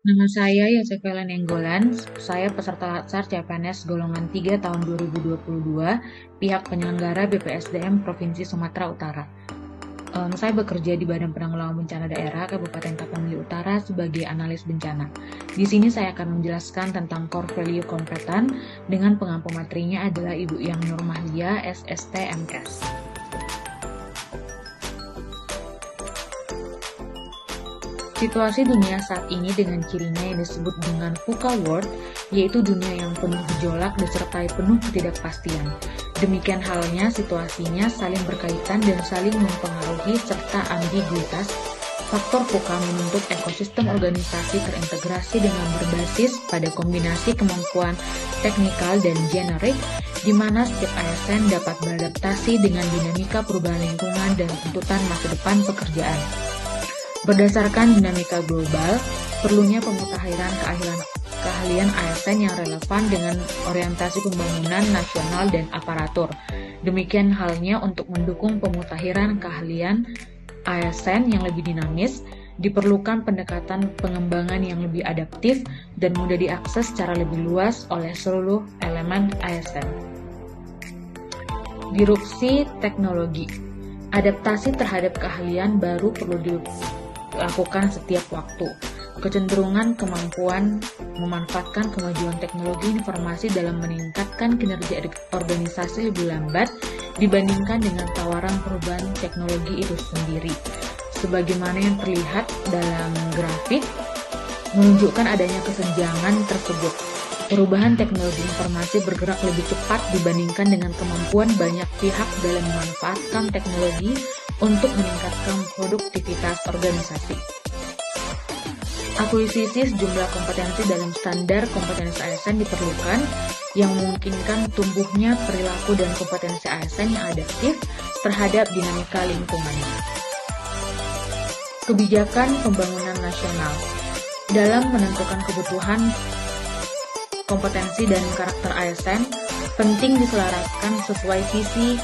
Nama saya Yosefala Nenggolan, saya peserta Latsar CPNS golongan 3 tahun 2022, pihak penyelenggara BPSDM Provinsi Sumatera Utara. Saya bekerja di Badan Penanggulangan Bencana Daerah Kabupaten Tapanuli Utara sebagai analis bencana. Di sini saya akan menjelaskan tentang core value kompetan dengan pengampu materinya adalah Ibu Yang Nurmahlia, SST MKes. Situasi dunia saat ini dengan cirinya yang disebut dengan VUCA world, yaitu dunia yang penuh gejolak disertai penuh ketidakpastian. Demikian halnya situasinya saling berkaitan dan saling mempengaruhi serta ambiguitas. Faktor VUCA menuntut ekosistem organisasi terintegrasi dengan berbasis pada kombinasi kemampuan teknikal dan generik, di mana setiap ASN dapat beradaptasi dengan dinamika perubahan lingkungan dan tuntutan masa depan pekerjaan. Berdasarkan dinamika global, perlunya pemutakhiran keahlian ASN yang relevan dengan orientasi pembangunan nasional dan aparatur. Demikian halnya untuk mendukung pemutakhiran keahlian ASN yang lebih dinamis, diperlukan pendekatan pengembangan yang lebih adaptif dan mudah diakses secara lebih luas oleh seluruh elemen ASN. Disrupsi teknologi. Adaptasi terhadap keahlian baru perlu dilakukan setiap waktu. Kecenderungan kemampuan memanfaatkan kemajuan teknologi informasi dalam meningkatkan kinerja organisasi lebih lambat dibandingkan dengan tawaran perubahan teknologi itu sendiri. Sebagaimana yang terlihat dalam grafik, menunjukkan adanya kesenjangan tersebut. Perubahan teknologi informasi bergerak lebih cepat dibandingkan dengan kemampuan banyak pihak dalam memanfaatkan teknologi untuk meningkatkan produktivitas organisasi. Akuisisi sejumlah kompetensi dalam standar kompetensi ASN diperlukan yang memungkinkan tumbuhnya perilaku dan kompetensi ASN yang adaptif terhadap dinamika lingkungannya. Kebijakan pembangunan nasional. Dalam menentukan kebutuhan kompetensi dan karakter ASN, penting diselaraskan sesuai visi,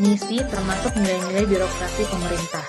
misi, termasuk nilai-nilai birokrasi pemerintah.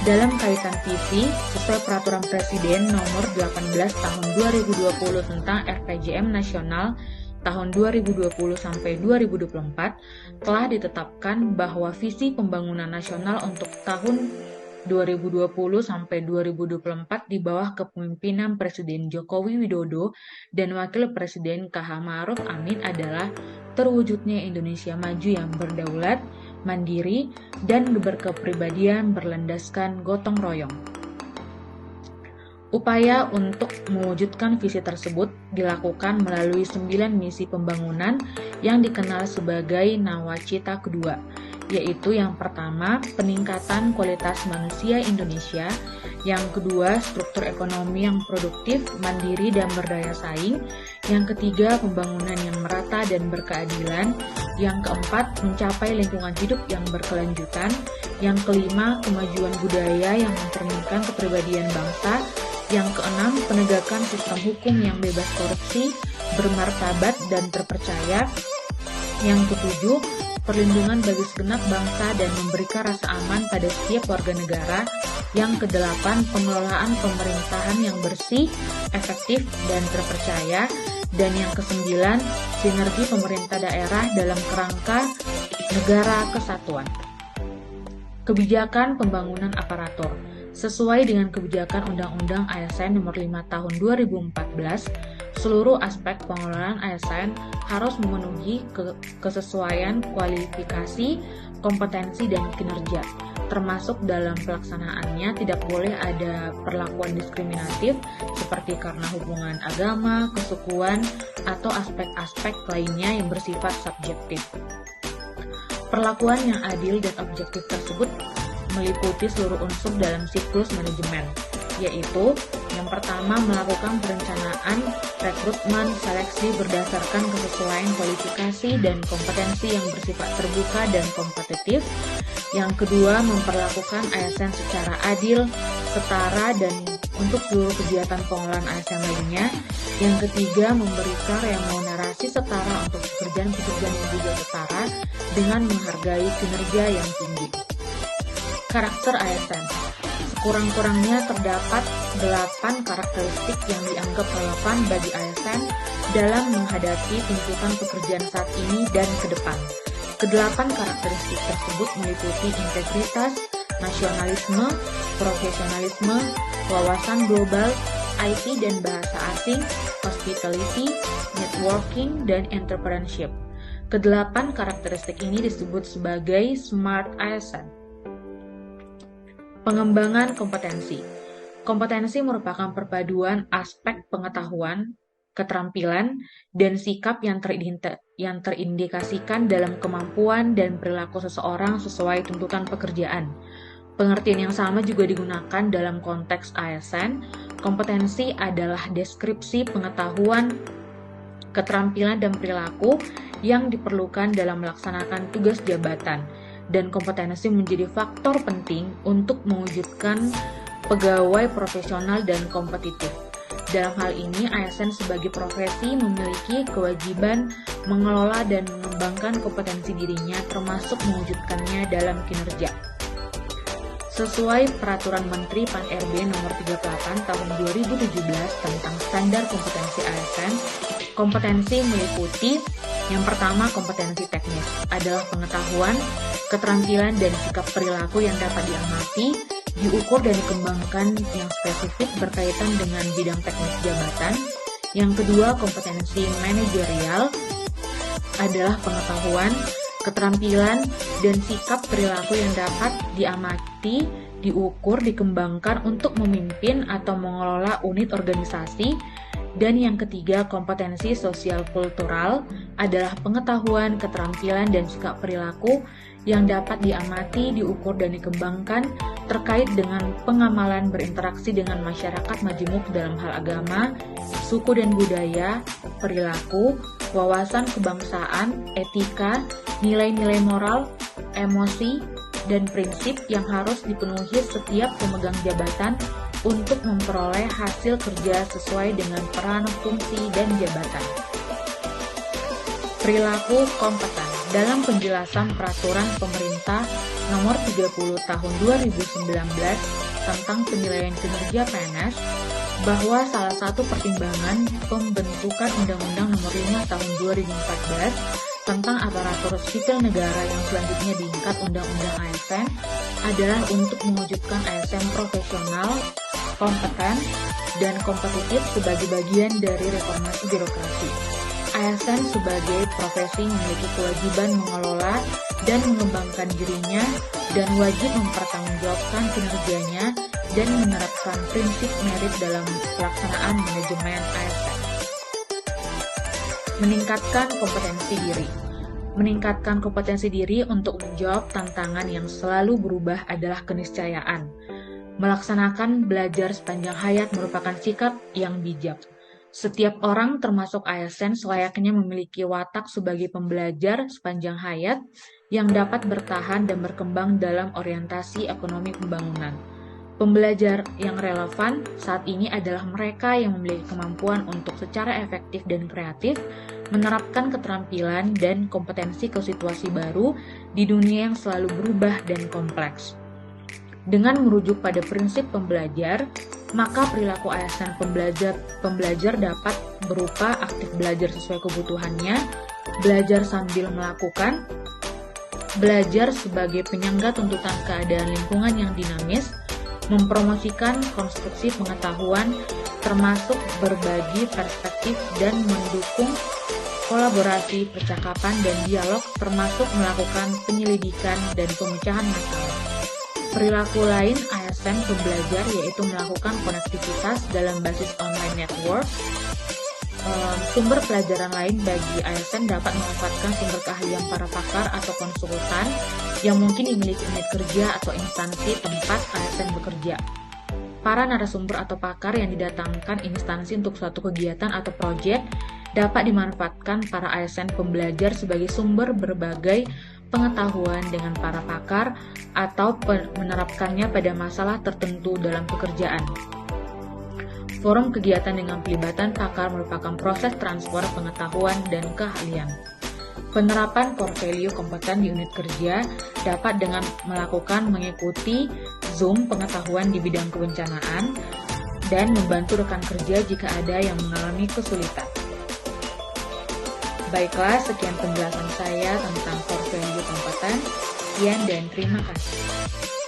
Dalam kaitan visi, sesuai Peraturan Presiden Nomor 18 Tahun 2020 tentang RPJM Nasional tahun 2020 sampai 2024, telah ditetapkan bahwa visi pembangunan nasional untuk tahun 2020 sampai 2024 di bawah kepemimpinan Presiden Joko Widodo dan Wakil Presiden KH Ma'ruf Amin adalah terwujudnya Indonesia maju yang berdaulat, mandiri, dan berkepribadian berlandaskan gotong royong. Upaya untuk mewujudkan visi tersebut dilakukan melalui 9 misi pembangunan yang dikenal sebagai Nawacita kedua, yaitu yang pertama, peningkatan kualitas manusia Indonesia, yang kedua, struktur ekonomi yang produktif, mandiri, dan berdaya saing, yang ketiga, pembangunan yang merata dan berkeadilan, yang keempat, mencapai lingkungan hidup yang berkelanjutan, yang kelima, kemajuan budaya yang mencerminkan kepribadian bangsa, yang keenam, penegakan sistem hukum yang bebas korupsi, bermartabat, dan terpercaya, yang ketujuh, perlindungan bagi segenap bangsa dan memberikan rasa aman pada setiap warga negara. Yang kedelapan, pengelolaan pemerintahan yang bersih, efektif, dan terpercaya. Dan yang kesembilan, sinergi pemerintah daerah dalam kerangka negara kesatuan. Kebijakan pembangunan aparatur. Sesuai dengan kebijakan Undang-Undang ASN Nomor 5 Tahun 2014, seluruh aspek pengelolaan ASN harus memenuhi kesesuaian kualifikasi, kompetensi, dan kinerja. Termasuk dalam pelaksanaannya tidak boleh ada perlakuan diskriminatif seperti karena hubungan agama, kesukuan, atau aspek-aspek lainnya yang bersifat subjektif. Perlakuan yang adil dan objektif tersebut meliputi seluruh unsur dalam siklus manajemen, yaitu yang pertama, melakukan perencanaan rekrutmen seleksi berdasarkan kesesuaian kualifikasi dan kompetensi yang bersifat terbuka dan kompetitif. Yang kedua, memperlakukan ASN secara adil, setara, dan untuk seluruh kegiatan pengelolaan ASN lainnya. Yang ketiga, memberikan remunerasi setara untuk pekerjaan-pekerjaan yang juga setara dengan menghargai kinerja yang tinggi. Karakter ASN. Sekurang-kurangnya terdapat 8 karakteristik yang dianggap relevan bagi ASN dalam menghadapi tuntutan pekerjaan saat ini dan ke depan. Kedelapan karakteristik tersebut meliputi integritas, nasionalisme, profesionalisme, wawasan global, IT dan bahasa asing, hospitality, networking, dan entrepreneurship. Kedelapan karakteristik ini disebut sebagai SMART ASN. Pengembangan kompetensi. Kompetensi merupakan perpaduan aspek pengetahuan, keterampilan, dan sikap yang terindikasikan dalam kemampuan dan perilaku seseorang sesuai tuntutan pekerjaan. Pengertian yang sama juga digunakan dalam konteks ASN. Kompetensi adalah deskripsi pengetahuan, keterampilan, dan perilaku yang diperlukan dalam melaksanakan tugas jabatan, dan kompetensi menjadi faktor penting untuk mewujudkan pegawai profesional dan kompetitif. Dalam hal ini, ASN sebagai profesi memiliki kewajiban mengelola dan mengembangkan kompetensi dirinya, termasuk mewujudkannya dalam kinerja. Sesuai Peraturan Menteri Pan-RB Nomor 38 Tahun 2017 tentang Standar Kompetensi ASN, kompetensi meliputi yang pertama, kompetensi teknis adalah pengetahuan, keterampilan, dan sikap perilaku yang dapat diamati, diukur, dan dikembangkan yang spesifik berkaitan dengan bidang teknis jabatan. Yang kedua, kompetensi manajerial adalah pengetahuan, keterampilan, dan sikap perilaku yang dapat diamati, diukur, dikembangkan untuk memimpin atau mengelola unit organisasi. Dan yang ketiga, kompetensi sosial kultural adalah pengetahuan, keterampilan, dan sikap perilaku yang dapat diamati, diukur, dan dikembangkan terkait dengan pengamalan berinteraksi dengan masyarakat majemuk dalam hal agama, suku dan budaya, perilaku, wawasan kebangsaan, etika, nilai-nilai moral, emosi, dan prinsip yang harus dipenuhi setiap pemegang jabatan untuk memperoleh hasil kerja sesuai dengan peran, fungsi, dan jabatan. Perilaku kompeten. Dalam penjelasan Peraturan Pemerintah Nomor 30 Tahun 2019 tentang penilaian kinerja PNS, bahwa salah satu pertimbangan pembentukan Undang-Undang Nomor 5 Tahun 2014 tentang aparatur sipil negara yang selanjutnya diangkat Undang-Undang ASN adalah untuk mewujudkan ASN profesional, kompeten, dan kompetitif sebagai bagian dari reformasi birokrasi. ASN sebagai profesi memiliki kewajiban mengelola dan mengembangkan dirinya dan wajib mempertanggungjawabkan kinerjanya dan menerapkan prinsip merit dalam pelaksanaan manajemen ASN. Meningkatkan kompetensi diri. Meningkatkan kompetensi diri untuk menjawab tantangan yang selalu berubah adalah keniscayaan. Melaksanakan belajar sepanjang hayat merupakan sikap yang bijak. Setiap orang termasuk ASN selayaknya memiliki watak sebagai pembelajar sepanjang hayat yang dapat bertahan dan berkembang dalam orientasi ekonomi pembangunan. Pembelajar yang relevan saat ini adalah mereka yang memiliki kemampuan untuk secara efektif dan kreatif menerapkan keterampilan dan kompetensi ke situasi baru di dunia yang selalu berubah dan kompleks. Dengan merujuk pada prinsip pembelajar, maka perilaku ASN pembelajar dapat berupa aktif belajar sesuai kebutuhannya, belajar sambil melakukan, belajar sebagai penyangga tuntutan keadaan lingkungan yang dinamis, mempromosikan konstruksi pengetahuan, termasuk berbagi perspektif dan mendukung kolaborasi, percakapan, dan dialog, termasuk melakukan penyelidikan dan pemecahan masalah. Perilaku lain ASN pembelajar yaitu melakukan konektivitas dalam basis online network. Sumber pelajaran lain bagi ASN dapat memanfaatkan sumber keahlian para pakar atau konsultan yang mungkin dimiliki unit kerja atau instansi tempat ASN bekerja. Para narasumber atau pakar yang didatangkan instansi untuk suatu kegiatan atau proyek dapat dimanfaatkan para ASN pembelajar sebagai sumber berbagai pengetahuan dengan para pakar atau menerapkannya pada masalah tertentu dalam pekerjaan. Forum kegiatan dengan pelibatan pakar merupakan proses transfer pengetahuan dan keahlian. Penerapan portfolio kompeten di unit kerja dapat dengan mengikuti Zoom pengetahuan di bidang kebencanaan, dan membantu rekan kerja jika ada yang mengalami kesulitan. Baiklah, sekian penjelasan saya tentang core value kompeten. Sekian dan terima kasih.